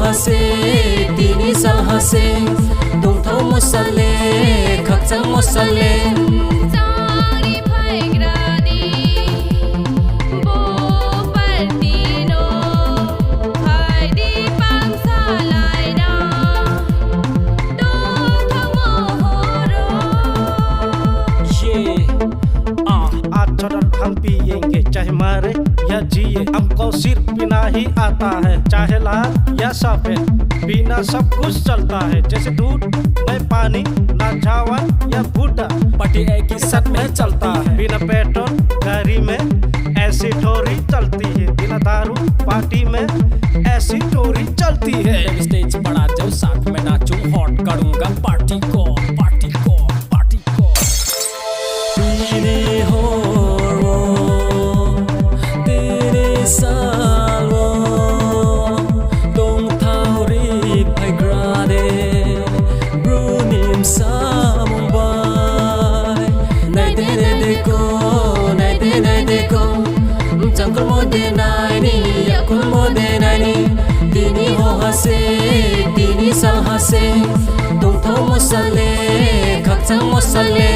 hase tini sal hase dong thau mosale khak chang mosale हम पिएंगे चाहे मरे या जिए, हमको सिर्फ पीना ही आता है, चाहे लाल या सफेद पीना सब कुछ चलता है। जैसे दूध में पानी ना चावल या भूटा, पार्टी एक ही साथ में चलता है। बिना पेट्रोल गाड़ी में ऐसी ठोरी चलती है, बिना दारू पार्टी में ऐसी ठोरी चलती है। स्टेज बड़ा जाओ साथ में नाचूं, हॉट करूंगा पार्टी को पार्टी को पार्टी को। तेरे हो तेरे salvo dong thau ri phai grade brunim samung bai nai de ko jangkol mo de nai ni yakul mo de nai ni tini ho hase tini sal hase dong thau mo sale khak chang mo sale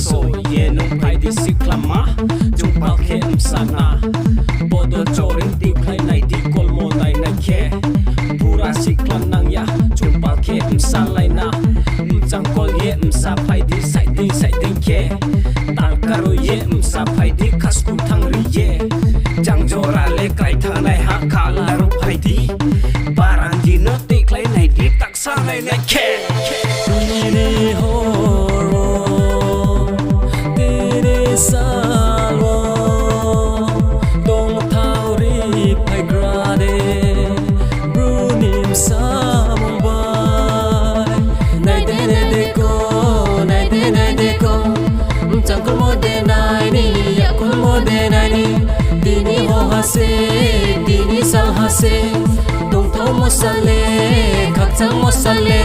so yenu pai di siklama jumpal ke sana bodo choring di klai nai di kolmo nai na ke pura siklan nang ya jumpal ke salai na jang kol ye sa pai di sai ding ke tal karo ye sa pai di kasku thang ri ye jang jora le kai thang nai ha khal la ru pai di barang di no di klai nai di tak sa nai na ke ni ho salvo dong thau ri phai grade brunim samung bai nai de ko jangkol mo de nai ni yakul mo de nai ni tini ho hase tini sal hase dong thau mo sale khak chang mo sale